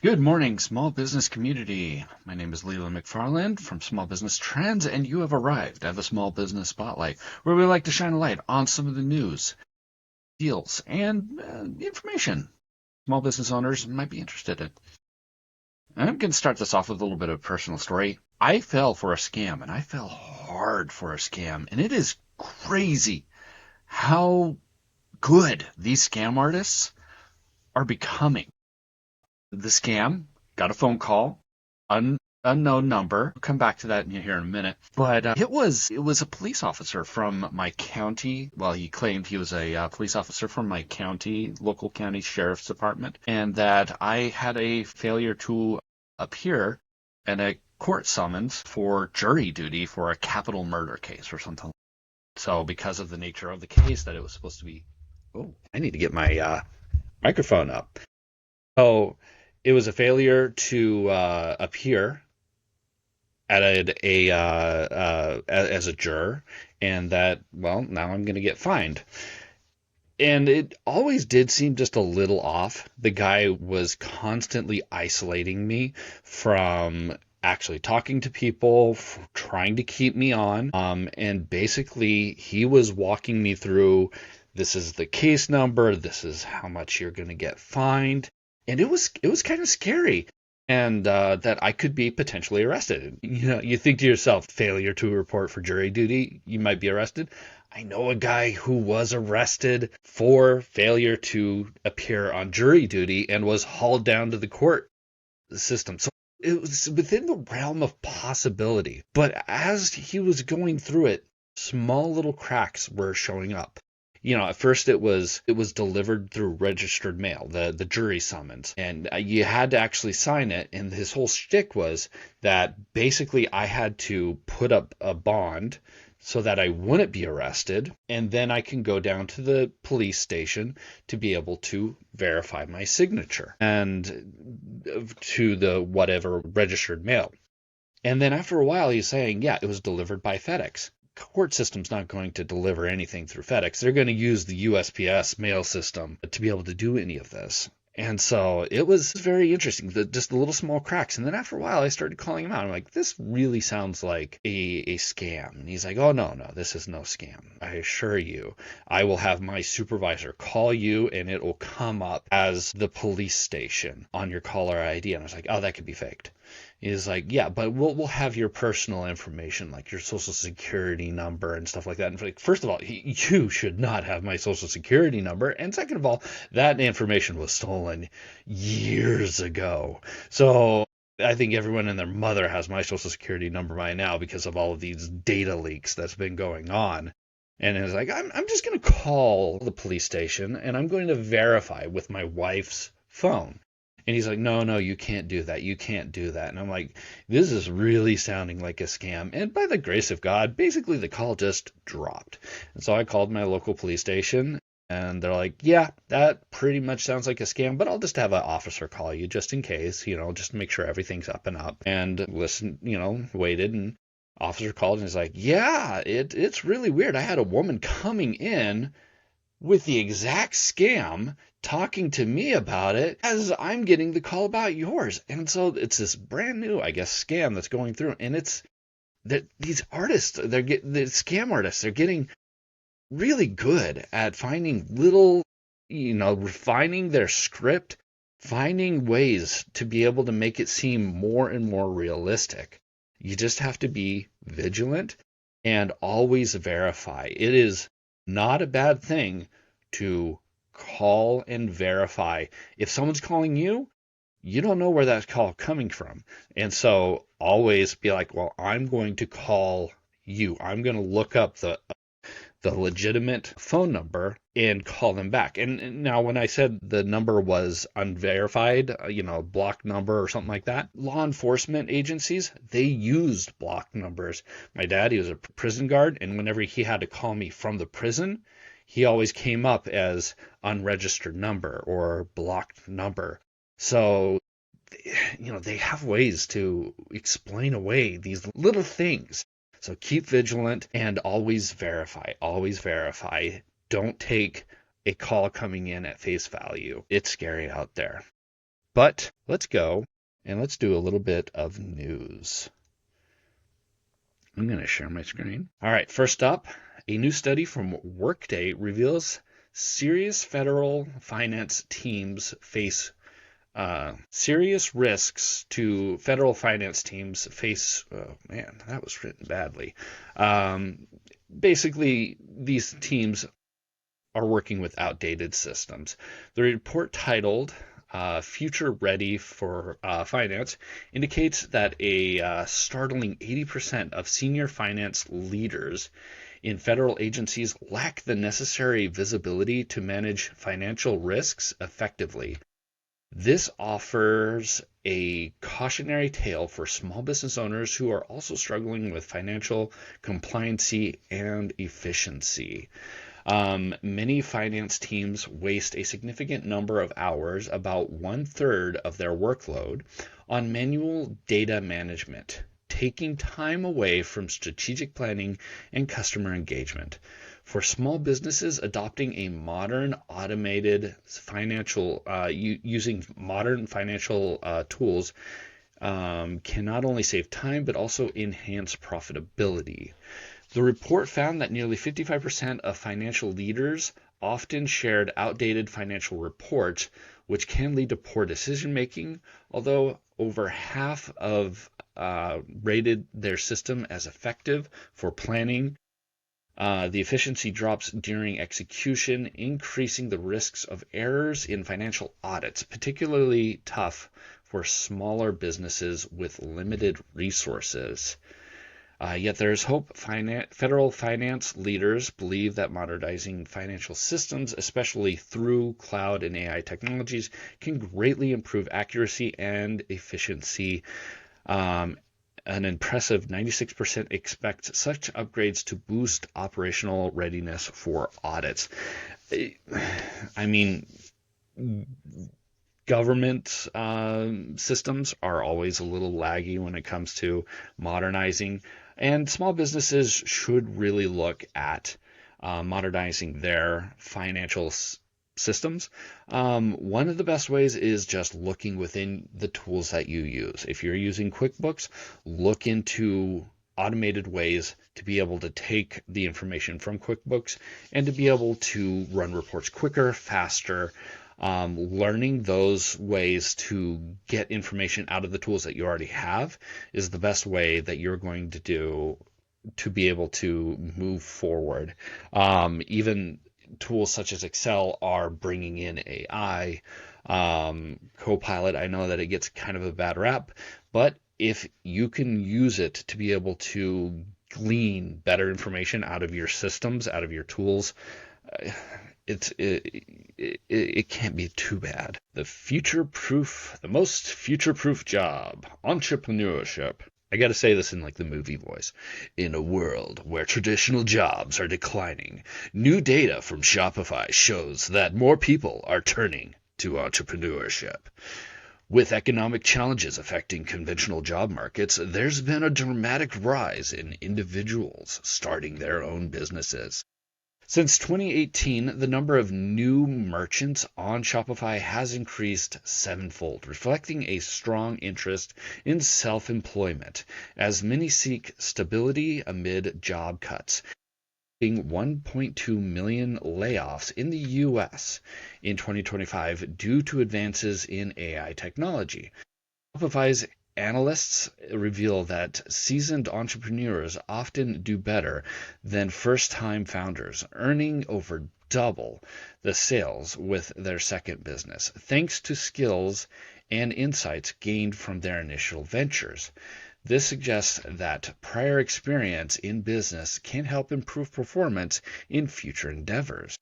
Good morning, small business community. My name is Leland McFarland from Small Business Trends, and you have arrived at the Small Business Spotlight, where we like to shine a light on some of the news, deals, and information small business owners might be interested in. I'm going to start this off with a little bit of a personal story. I fell for a scam, and I fell hard for a scam, and it is crazy how good these scam artists are becoming. The scam got a phone call, unknown number. I'll come back to that here in a minute. But it was a police officer from my county. Well, he claimed he was a police officer from my county, local county sheriff's department, and that I had a failure to appear in a court summons for jury duty for a capital murder case or something. So because of the nature of the case, that it was supposed to be. Oh, I need to get my microphone up. So it was a failure to appear at as a juror, and that, well, now I'm going to get fined. And it always did seem just a little off. The guy was constantly isolating me from actually talking to people, trying to keep me on. And basically, he was walking me through, this is the case number, this is how much you're going to get fined. And it was kind of scary, and that I could be potentially arrested. You think to yourself, failure to report for jury duty, you might be arrested. I know a guy who was arrested for failure to appear on jury duty and was hauled down to the court system. So it was within the realm of possibility. But as he was going through it, small little cracks were showing up. At first it was delivered through registered mail, the jury summons, and you had to actually sign it. And his whole shtick was that basically I had to put up a bond so that I wouldn't be arrested, and then I can go down to the police station to be able to verify my signature and to the whatever registered mail. And then after a while, he's saying, yeah, it was delivered by FedEx. Court system's not going to deliver anything through FedEx. They're going to use the USPS mail system to be able to do any of this. And so it was very interesting, just the little small cracks. And then after a while, I started calling him out. I'm like, this really sounds like a scam. And he's like, oh, no, this is no scam. I assure you, I will have my supervisor call you, and it will come up as the police station on your caller ID. And I was like, oh, that could be faked. He's like, yeah, but we'll have your personal information, like your social security number and stuff like that. And like, first of all, you should not have my social security number. And second of all, that information was stolen years ago. So I think everyone and their mother has my social security number by now because of all of these data leaks that's been going on. And it's like, I'm just going to call the police station and I'm going to verify with my wife's phone. And he's like, no, you can't do that. You can't do that. And I'm like, this is really sounding like a scam. And by the grace of God, basically the call just dropped. And so I called my local police station, and they're like, yeah, that pretty much sounds like a scam, but I'll just have an officer call you just in case, just to make sure everything's up and up. And listen, waited, and officer called and he's like, yeah, it's really weird. I had a woman coming in with the exact scam talking to me about it as I'm getting the call about yours. And so it's this brand new, I guess, scam that's going through. And it's that these artists, the scam artists, they're getting really good at finding little, refining their script, finding ways to be able to make it seem more and more realistic. You just have to be vigilant and always verify. It is not a bad thing to call and verify. If someone's calling you, you don't know where that call coming from. And so always be like, well, I'm going to call you. I'm going to look up the legitimate phone number and call them back. And now when I said the number was unverified, blocked number or something like that, law enforcement agencies, they used blocked numbers. My dad, he was a prison guard, and whenever he had to call me from the prison, he always came up as unregistered number or blocked number. So, they have ways to explain away these little things. So keep vigilant and always verify. Always verify. Don't take a call coming in at face value. It's scary out there. But let's go and let's do a little bit of news. I'm going to share my screen. All right, first up, a new study from Workday reveals serious federal finance teams face serious risks to federal finance teams face. Oh man, that was written badly. Basically, these teams are working with outdated systems. The report titled Future Ready for Finance indicates that a startling 80% of senior finance leaders in federal agencies lack the necessary visibility to manage financial risks effectively. This offers a cautionary tale for small business owners who are also struggling with financial compliancy and efficiency. Many finance teams waste a significant number of hours, about 1/3 of their workload, on manual data management, taking time away from strategic planning and customer engagement. For small businesses, adopting a modern automated financial, using modern financial tools can not only save time but also enhance profitability. The report found that nearly 55% of financial leaders often shared outdated financial reports, which can lead to poor decision making, although over half of rated their system as effective for planning. The efficiency drops during execution, increasing the risks of errors in financial audits, particularly tough for smaller businesses with limited resources. Yet there is hope. Federal finance leaders believe that modernizing financial systems, especially through cloud and AI technologies, can greatly improve accuracy and efficiency. An impressive 96% expect such upgrades to boost operational readiness for audits. I mean, government systems are always a little laggy when it comes to modernizing, and small businesses should really look at modernizing their financial systems. One of the best ways is just looking within the tools that you use. If you're using QuickBooks, look into automated ways to be able to take the information from QuickBooks and to be able to run reports quicker, faster. Learning those ways to get information out of the tools that you already have is the best way that you're going to do to be able to move forward. Even tools such as Excel are bringing in AI. Copilot, I know that it gets kind of a bad rap, but if you can use it to be able to glean better information out of your systems, out of your tools, it can't be too bad. The most future-proof job, entrepreneurship. I got to say this in like the movie voice. In a world where traditional jobs are declining, new data from Shopify shows that more people are turning to entrepreneurship. With economic challenges affecting conventional job markets, there's been a dramatic rise in individuals starting their own businesses. Since 2018, the number of new merchants on Shopify has increased sevenfold, reflecting a strong interest in self-employment, as many seek stability amid job cuts. 1.2 million layoffs in the U.S. in 2025 due to advances in AI technology. Shopify's analysts reveal that seasoned entrepreneurs often do better than first-time founders, earning over double the sales with their second business, thanks to skills and insights gained from their initial ventures. This suggests that prior experience in business can help improve performance in future endeavors.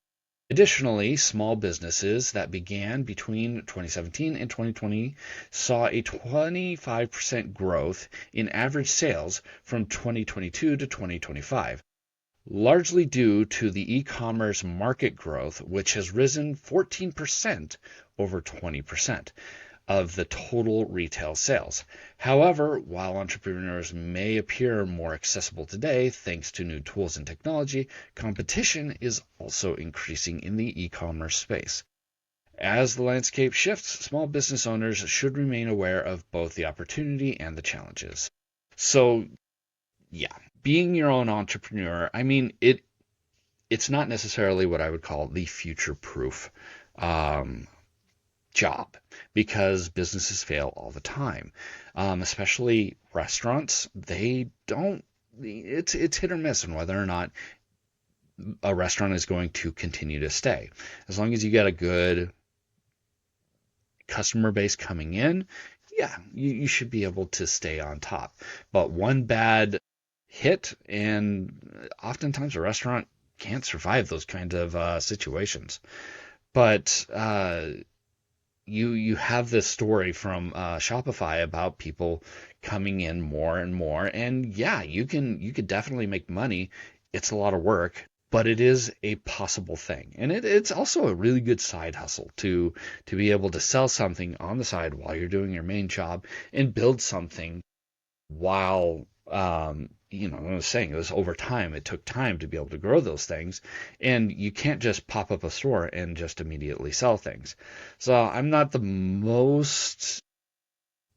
Additionally, small businesses that began between 2017 and 2020 saw a 25% growth in average sales from 2022 to 2025, largely due to the e-commerce market growth, which has risen 14% over 20% of the total retail sales. However, while entrepreneurs may appear more accessible today thanks to new tools and technology, competition is also increasing in the e-commerce space. As the landscape shifts, small business owners should remain aware of both the opportunity and the challenges. So, yeah, being your own entrepreneur, I mean, it's not necessarily what I would call the future-proof um, job, because businesses fail all the time, especially restaurants. They don't. It's hit or miss on whether or not a restaurant is going to continue to stay. As long as you get a good customer base coming in, yeah, you should be able to stay on top. But one bad hit, and oftentimes a restaurant can't survive those kind of situations. But you have this story from Shopify about people coming in more and more, and yeah, you could definitely make money. It's a lot of work, but it is a possible thing, and it's also a really good side hustle to be able to sell something on the side while you're doing your main job and build something while I was saying, it was over time. It took time to be able to grow those things, and you can't just pop up a store and just immediately sell things. So I'm not the most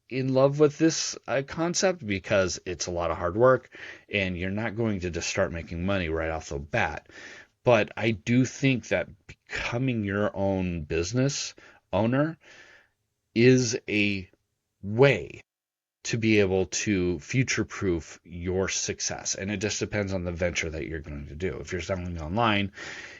in love with this concept, because it's a lot of hard work, and you're not going to just start making money right off the bat. But I do think that becoming your own business owner is a way to be able to future proof your success. And it just depends on the venture that you're going to do. If you're selling online,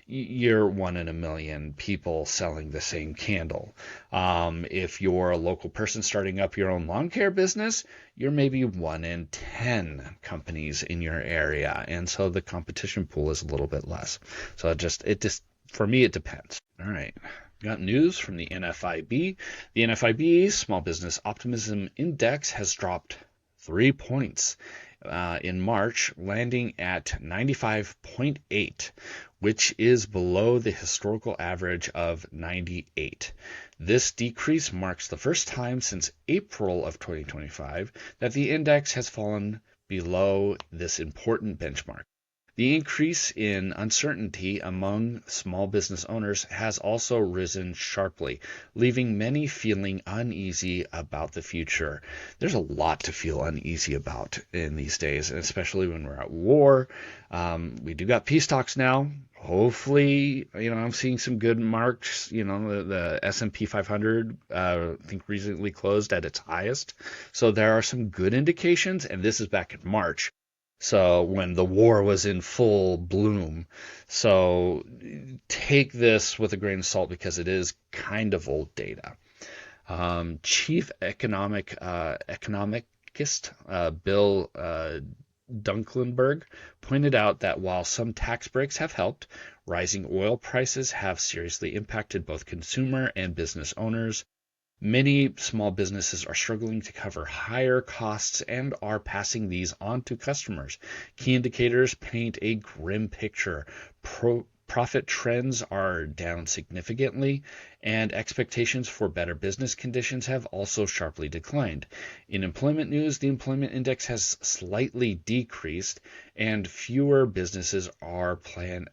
you're one in a million people selling the same candle. If you're a local person starting up your own lawn care business, you're maybe 1 in 10 companies in your area. And so the competition pool is a little bit less. So it just for me, it depends. All right. Got news from the NFIB. The NFIB Small Business Optimism Index has dropped 3 points in March, landing at 95.8, which is below the historical average of 98. This decrease marks the first time since April of 2025 that the index has fallen below this important benchmark. The increase in uncertainty among small business owners has also risen sharply, leaving many feeling uneasy about the future. There's a lot to feel uneasy about in these days, especially when we're at war. We do got peace talks now. Hopefully, I'm seeing some good marks. The S&P 500, I think, recently closed at its highest. So there are some good indications, and this is back in March. So when the war was in full bloom. So take this with a grain of salt, because it is kind of old data. Chief economicist Bill Dunklenberg pointed out that while some tax breaks have helped, rising oil prices have seriously impacted both consumer and business owners. Many small businesses are struggling to cover higher costs and are passing these on to customers. Key indicators paint a grim picture. Profit trends are down significantly, and expectations for better business conditions have also sharply declined. In employment news, the employment index has slightly decreased, and fewer businesses plan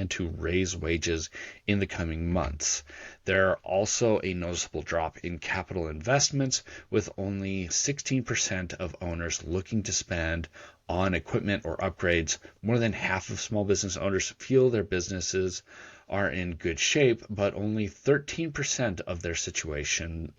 to raise wages in the coming months. There are also a noticeable drop in capital investments, with only 16% of owners looking to spend on equipment or upgrades. More than half of small business owners feel their businesses are in good shape, but only 13% of their situation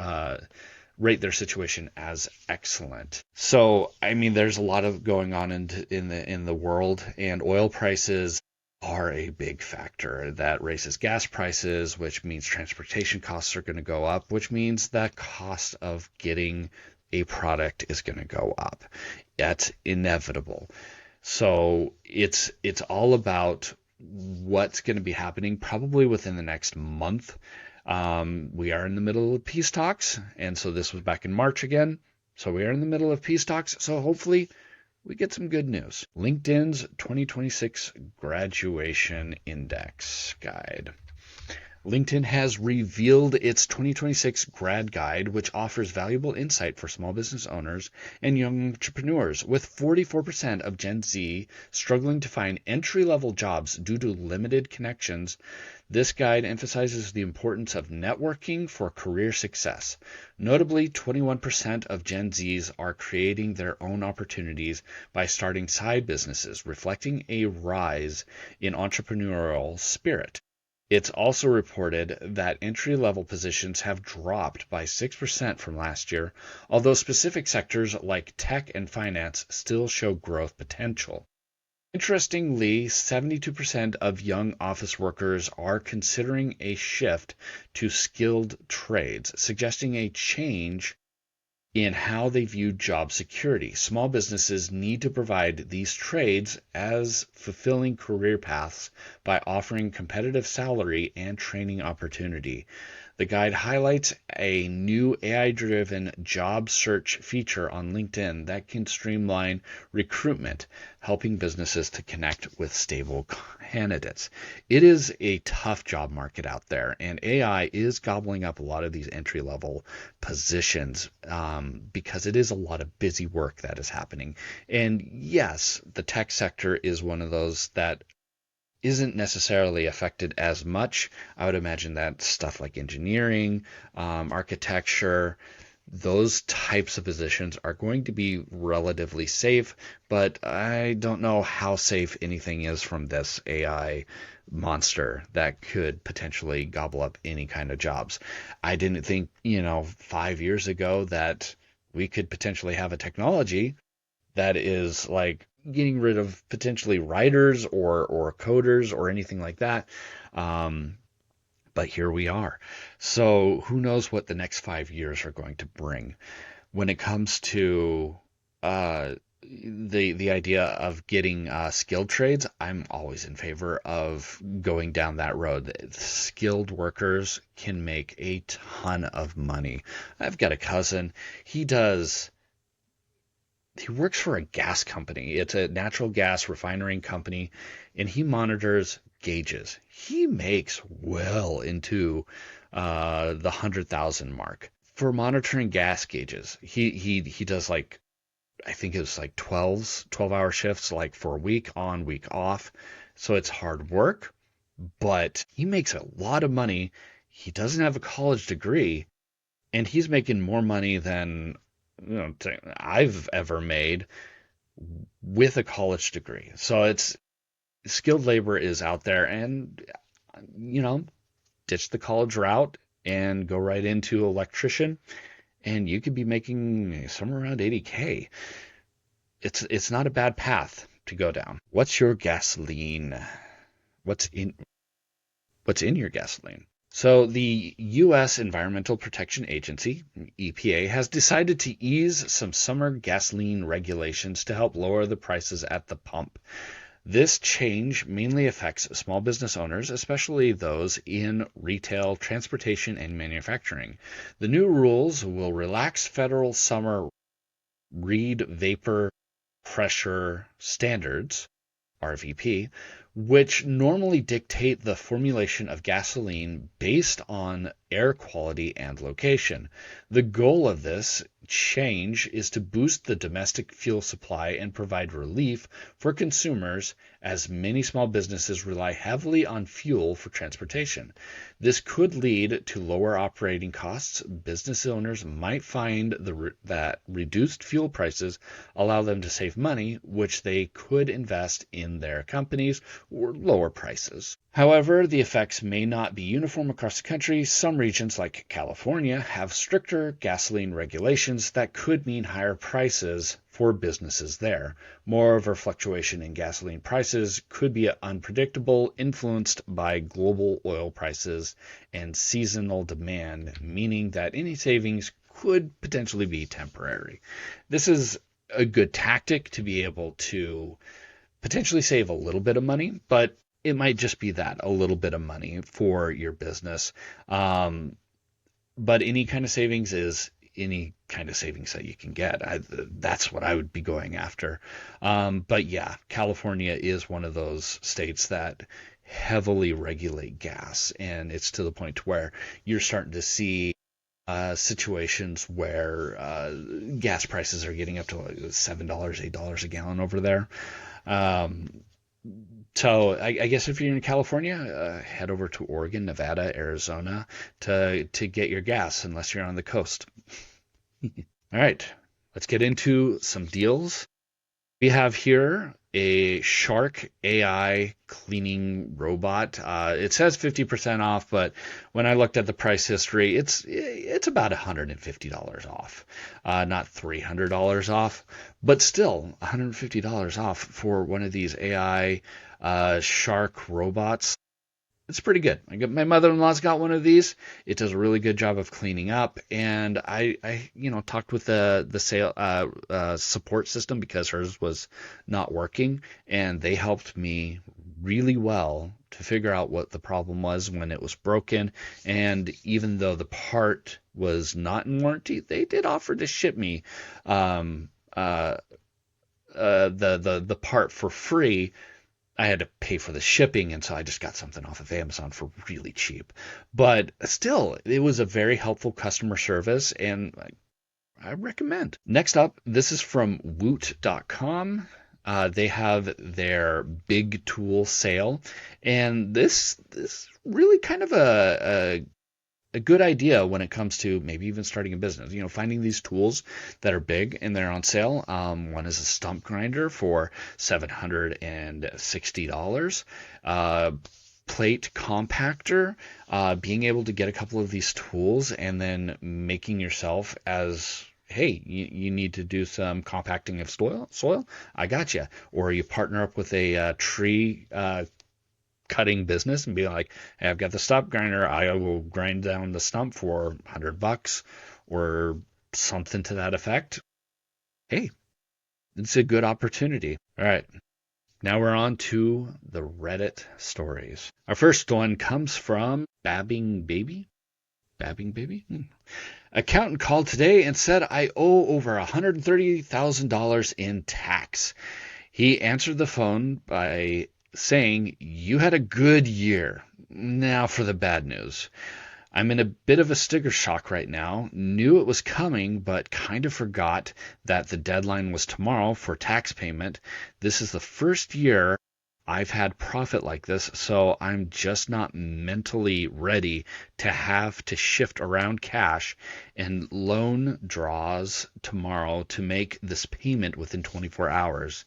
rate their situation as excellent. So, I mean, there's a lot of going on in the world, and oil prices are a big factor. That raises gas prices, which means transportation costs are going to go up, which means the cost of getting a product is going to go up. That's inevitable. So it's all about what's going to be happening probably within the next month. We are in the middle of peace talks, and so this was back in March again. So we are in the middle of peace talks, so hopefully we get some good news. LinkedIn's 2026 Graduation Index Guide. LinkedIn has revealed its 2026 grad guide, which offers valuable insight for small business owners and young entrepreneurs. With 44% of Gen Z struggling to find entry-level jobs due to limited connections, this guide emphasizes the importance of networking for career success. Notably, 21% of Gen Zs are creating their own opportunities by starting side businesses, reflecting a rise in entrepreneurial spirit. It's also reported that entry-level positions have dropped by 6% from last year, although specific sectors like tech and finance still show growth potential. Interestingly, 72% of young office workers are considering a shift to skilled trades, suggesting a change in how they view job security. Small businesses need to provide these trades as fulfilling career paths by offering competitive salary and training opportunity. The guide highlights a new AI-driven job search feature on LinkedIn that can streamline recruitment, helping businesses to connect with stable candidates. It is a tough job market out there, and AI is gobbling up a lot of these entry-level positions because it is a lot of busy work that is happening. And yes, the tech sector is one of those that isn't necessarily affected as much. I would imagine that stuff like engineering, architecture, those types of positions are going to be relatively safe, but I don't know how safe anything is from this AI monster that could potentially gobble up any kind of jobs. I didn't think, 5 years ago that we could potentially have a technology that is like getting rid of potentially writers or coders or anything like that. Um, but here we are. So who knows what the next 5 years are going to bring when it comes to the idea of getting skilled trades. I'm always in favor of going down that road. Skilled workers can make a ton of money. I've got a cousin. He works for a gas company. It's a natural gas refining company, and he monitors gauges. He makes well into the 100,000 mark for monitoring gas gauges. He does like, I think it was like 12-hour shifts, like for a week on, week off. So it's hard work, but he makes a lot of money. He doesn't have a college degree, and he's making more money than I've ever made with a college degree. So it's skilled labor is out there, and you know, ditch the college route and go right into electrician, and you could be making somewhere around 80K. It's not a bad path to go down. What's your gasoline? What's in what's in your gasoline? So the U.S. Environmental Protection Agency, EPA, has decided to ease some summer gasoline regulations to help lower the prices at the pump. This change mainly affects small business owners, especially those in retail, transportation, and manufacturing. The new rules will relax federal summer read vapor pressure standards, RVP, which normally dictate the formulation of gasoline based on air quality and location. The goal of this change is to boost the domestic fuel supply and provide relief for consumers, as many small businesses rely heavily on fuel for transportation. This could lead to lower operating costs. Business owners might find that reduced fuel prices allow them to save money, which they could invest in their companies or lower prices. However, the effects may not be uniform across the country. Some regions, like California, have stricter gasoline regulations that could mean higher prices for businesses there. Moreover, fluctuation in gasoline prices could be unpredictable, influenced by global oil prices and seasonal demand, meaning that any savings could potentially be temporary. This is a good tactic to be able to potentially save a little bit of money, but it might just be that, a little bit of money for your business. But any kind of savings is any kind of savings that you can get. That's what I would be going after. But yeah, California is one of those states that heavily regulate gas, and it's to the point where you're starting to see situations where gas prices are getting up to like $7, $8 a gallon over there. Um, so I guess if you're in California, head over to Oregon, Nevada, Arizona to get your gas, unless you're on the coast. All right, let's get into some deals. We have here a Shark AI cleaning robot. It says 50% off, but when I looked at the price history, it's about $150 off, not $300 off, but still $150 off for one of these AI Shark robots. It's pretty good. My mother-in-law's got one of these. It does a really good job of cleaning up, and I talked with the sale support system because hers was not working, and they helped me really well to figure out what the problem was when it was broken. And even though the part was not in warranty, they did offer to ship me um, the part for free. I had to pay for the shipping, and so I just got something off of Amazon for really cheap. But still, it was a very helpful customer service, and I recommend. Next up, this is from Woot.com. They have their big tool sale, and this really kind of a good idea when it comes to maybe even starting a business. Finding these tools that are big and they're on sale. One is a stump grinder for $760. Plate compactor, being able to get a couple of these tools and then making yourself as, hey, you need to do some compacting of soil, I got you. Or you partner up with a tree cutting business and be like, hey, I've got the stump grinder. I will grind down the stump for $100 or something to that effect. Hey, it's a good opportunity. All right. Now we're on to the Reddit stories. Our first one comes from Babbing Baby. Babbing Baby? Accountant called today and said I owe over $130,000 in tax. He answered the phone by saying, you had a good year. Now for the bad news. I'm in a bit of a sticker shock right now. Knew it was coming, but kind of forgot that the deadline was tomorrow for tax payment. This is the first year I've had profit like this, so I'm just not mentally ready to have to shift around cash and loan draws tomorrow to make this payment within 24 hours.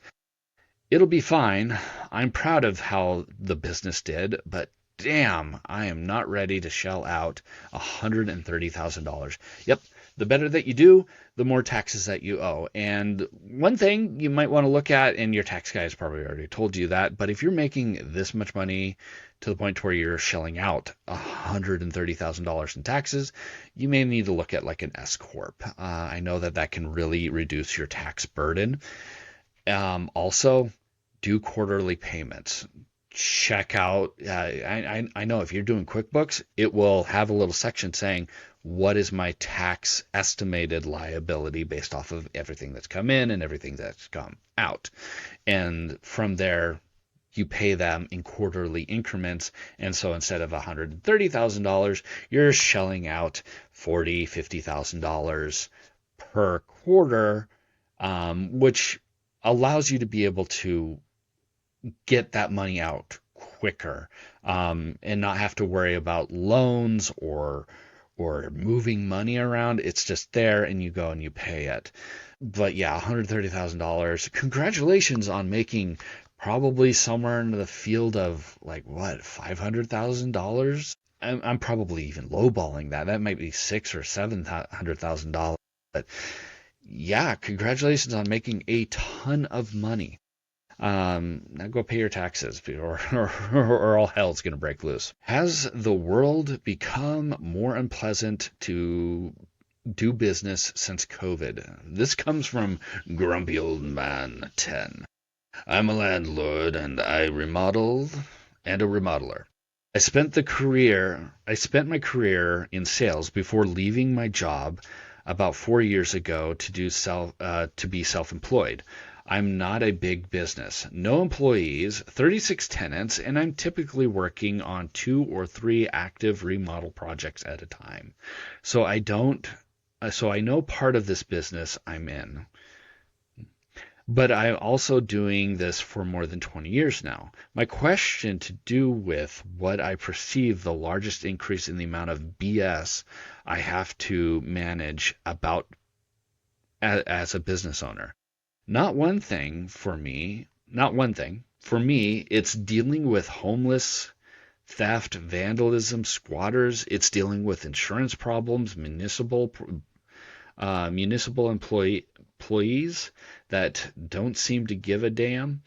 It'll be fine. I'm proud of how the business did, but damn, I am not ready to shell out $130,000. Yep, the better that you do, the more taxes that you owe. And one thing you might want to look at, and your tax guy has probably already told you that, but if you're making this much money to the point where you're shelling out $130,000 in taxes, you may need to look at like an S corp. I know that can really reduce your tax burden. Also, do quarterly payments. Check out, I know if you're doing QuickBooks, it will have a little section saying, what is my tax estimated liability based off of everything that's come in and everything that's come out. And from there, you pay them in quarterly increments. And so instead of $130,000, you're shelling out $40,000, $50,000 per quarter, which allows you to be able to get that money out quicker, and not have to worry about loans or moving money around. It's just there and you go and you pay it. But yeah, $130,000. Congratulations on making probably somewhere in the field of like what, $500,000. I'm probably even lowballing that. That might be $600,000 or $700,000. But yeah, congratulations on making a ton of money. Now go pay your taxes, or all hell's going to break loose. Has the world become more unpleasant to do business since COVID? This comes from Grumpy Old Man 10. I'm a landlord and I remodeled and a remodeler. I spent my career in sales before leaving my job about 4 years ago to be self-employed. I'm not a big business. No employees, 36 tenants, and I'm typically working on 2 or 3 active remodel projects at a time. So I know part of this business I'm in. But I'm also doing this for more than 20 years now. My question to do with what I perceive the largest increase in the amount of BS I have to manage about as a business owner. Not one thing. For me, it's dealing with homeless, theft, vandalism, squatters. It's dealing with insurance problems, municipal employees that don't seem to give a damn.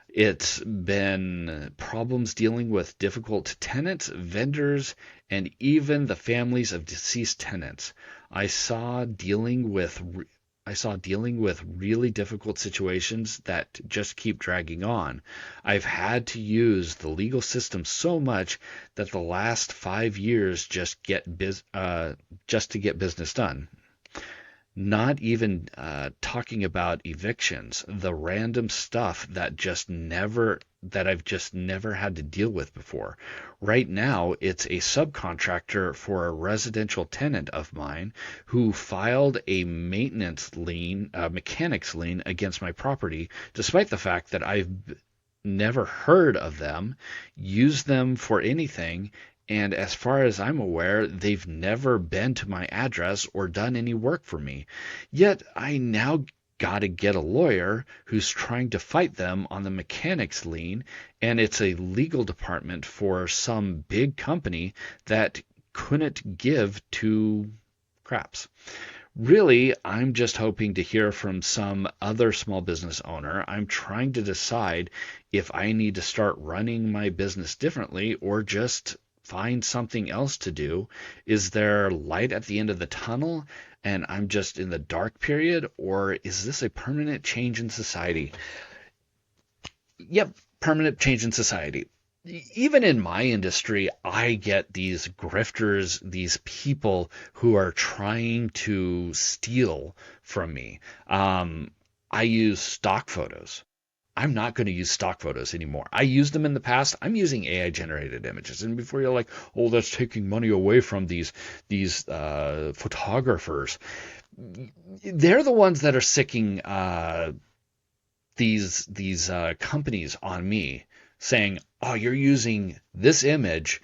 It's been problems dealing with difficult tenants, vendors, and even the families of deceased tenants. I saw dealing with really difficult situations that just keep dragging on. I've had to use the legal system so much that the last 5 years just to get business done. Not even talking about evictions, the random stuff that I've just never had to deal with before. Right now, it's a subcontractor for a residential tenant of mine who filed a maintenance lien, mechanics lien against my property, despite the fact that I've never heard of them, used them for anything, and as far as I'm aware, they've never been to my address or done any work for me. Yet I now got to get a lawyer who's trying to fight them on the mechanics lien, and it's a legal department for some big company that couldn't give two craps. Really, I'm just hoping to hear from some other small business owner. I'm trying to decide if I need to start running my business differently or just find something else to do. Is there light at the end of the tunnel and I'm just in the dark period, or is this a permanent change in society? Yep, permanent change in society. Even in my industry, I get these grifters, these people who are trying to steal from me. I use stock photos. I'm not going to use stock photos anymore. I used them in the past. I'm using AI generated images. And before you're like, oh, that's taking money away from these photographers, they're the ones that are sicking these companies on me, saying, oh, you're using this image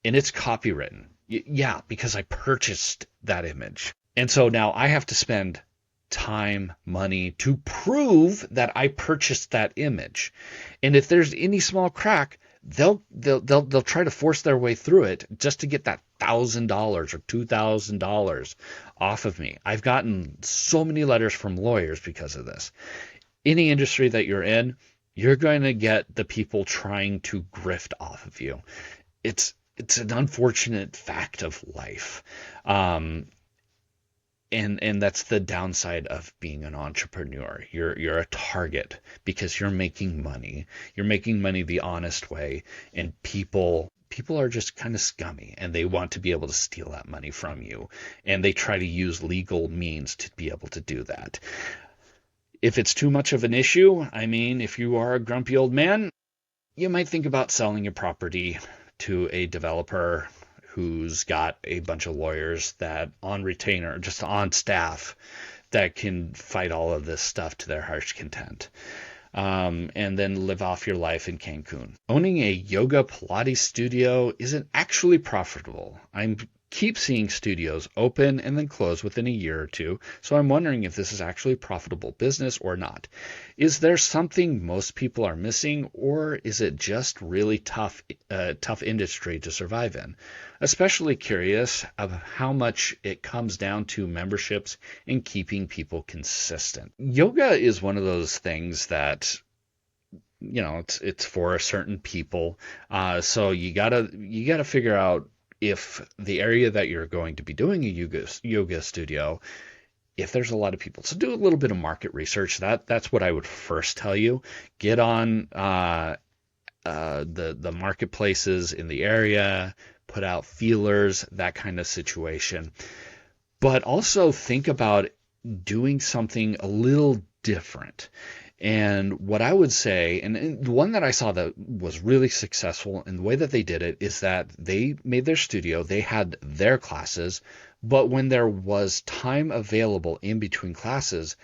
and it's copywritten. Yeah, because I purchased that image. And so now I have to spend time, money to prove that I purchased that image. And if there's any small crack, they'll try to force their way through it just to get that $1,000 or $2,000 off of me. I've gotten so many letters from lawyers because of this. Any industry that you're in, you're going to get the people trying to grift off of you. It's an unfortunate fact of life. And that's the downside of being an entrepreneur. You're a target because you're making money. You're making money the honest way, and people are just kind of scummy, and they want to be able to steal that money from you, and they try to use legal means to be able to do that. If it's too much of an issue, I mean, if you are a grumpy old man, you might think about selling your property to a developer who's got a bunch of lawyers that on retainer, just on staff, that can fight all of this stuff to their heart's content. And then live off your life in Cancun. Owning a yoga Pilates studio isn't actually profitable. I keep seeing studios open and then close within a year or two, so I'm wondering if this is actually profitable business or not. Is there something most people are missing, or is it just really tough industry to survive in? Especially curious of how much it comes down to memberships and keeping people consistent. Yoga is one of those things that, you know, it's for certain people. So you gotta figure out if the area that you're going to be doing a yoga studio, if there's a lot of people. So do a little bit of market research. That's what I would first tell you. Get on the marketplaces in the area, put out feelers, that kind of situation. But also think about doing something a little different. And what I would say, and the one that I saw that was really successful, and the way that they did it is that they made their studio, they had their classes, but when there was time available in between classes,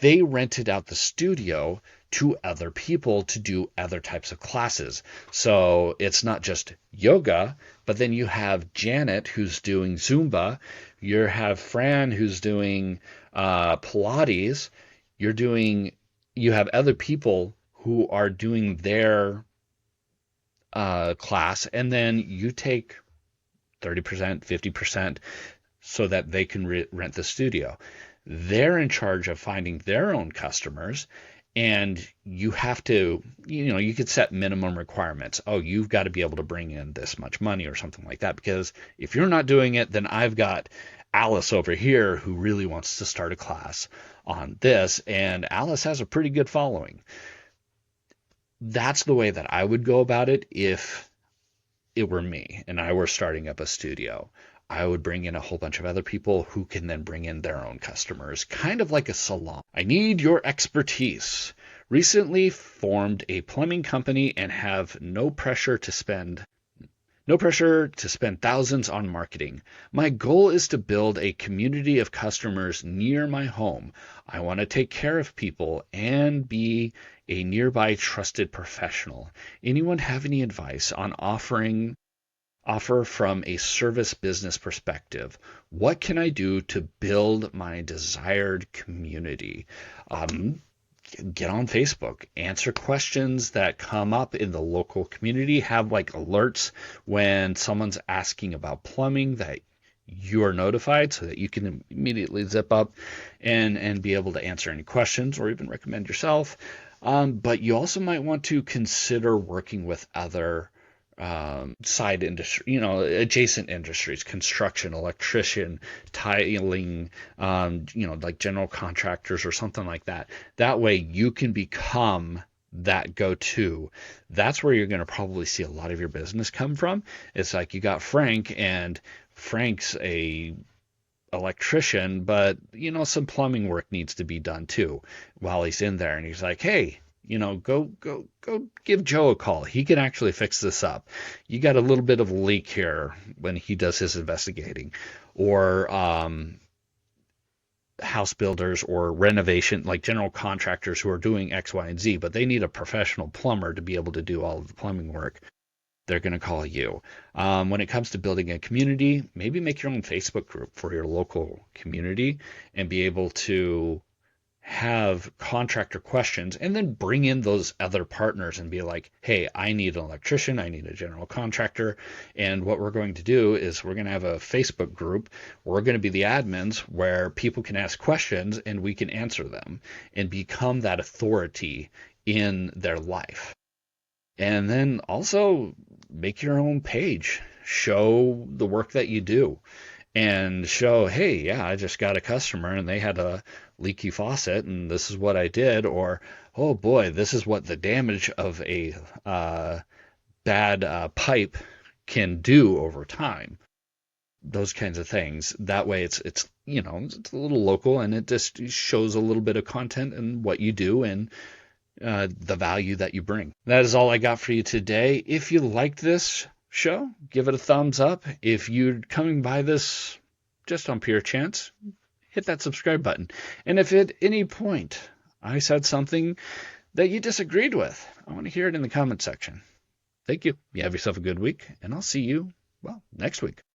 they rented out the studio to other people to do other types of classes. So it's not just yoga, but then you have Janet who's doing Zumba, you have Fran who's doing Pilates, you're doing you have other people who are doing their class, and then you take 30%, 50% so that they can rent the studio. They're in charge of finding their own customers, and you have to, you could set minimum requirements. Oh, you've got to be able to bring in this much money or something like that, because if you're not doing it, then I've got Alice over here who really wants to start a class on this, and Alice has a pretty good following. That's the way that I would go about it if it were me and I were starting up a studio. I would bring in a whole bunch of other people who can then bring in their own customers, kind of like a salon. I need your expertise. Recently formed a plumbing company and have no pressure to spend thousands on marketing. My goal is to build a community of customers near my home. I want to take care of people and be a nearby trusted professional. Anyone have any advice on offer from a service business perspective? What can I do to build my desired community? Get on Facebook, answer questions that come up in the local community, have like alerts when someone's asking about plumbing that you are notified so that you can immediately zip up and be able to answer any questions or even recommend yourself. But you also might want to consider working with other side industry, adjacent industries, construction, electrician, tiling, like general contractors or something like that. That way you can become that go-to. That's where you're going to probably see a lot of your business come from. It's like you got Frank, and Frank's a electrician, but some plumbing work needs to be done too while he's in there, and he's like, hey, go give Joe a call. He can actually fix this up. You got a little bit of a leak here when he does his investigating. Or house builders or renovation, like general contractors who are doing X, Y, and Z, but they need a professional plumber to be able to do all of the plumbing work. They're going to call you. When it comes to building a community, maybe make your own Facebook group for your local community and be able to have contractor questions and then bring in those other partners and be like, hey, I need an electrician, I need a general contractor. And what we're going to do is we're going to have a Facebook group. We're going to be the admins where people can ask questions and we can answer them and become that authority in their life. And then also make your own page, show the work that you do, and show, hey, yeah, I just got a customer and they had a leaky faucet and this is what I did. Or, oh boy, this is what the damage of a bad pipe can do over time. Those kinds of things. That way it's it's a little local, and it just shows a little bit of content and what you do and the value that you bring. That is all I got for you today. If you liked this show, give it a thumbs up. If you're coming by this just on pure chance, hit that subscribe button. And if at any point I said something that you disagreed with, I want to hear it in the comment section. Thank you. You have yourself a good week, and I'll see you, next week.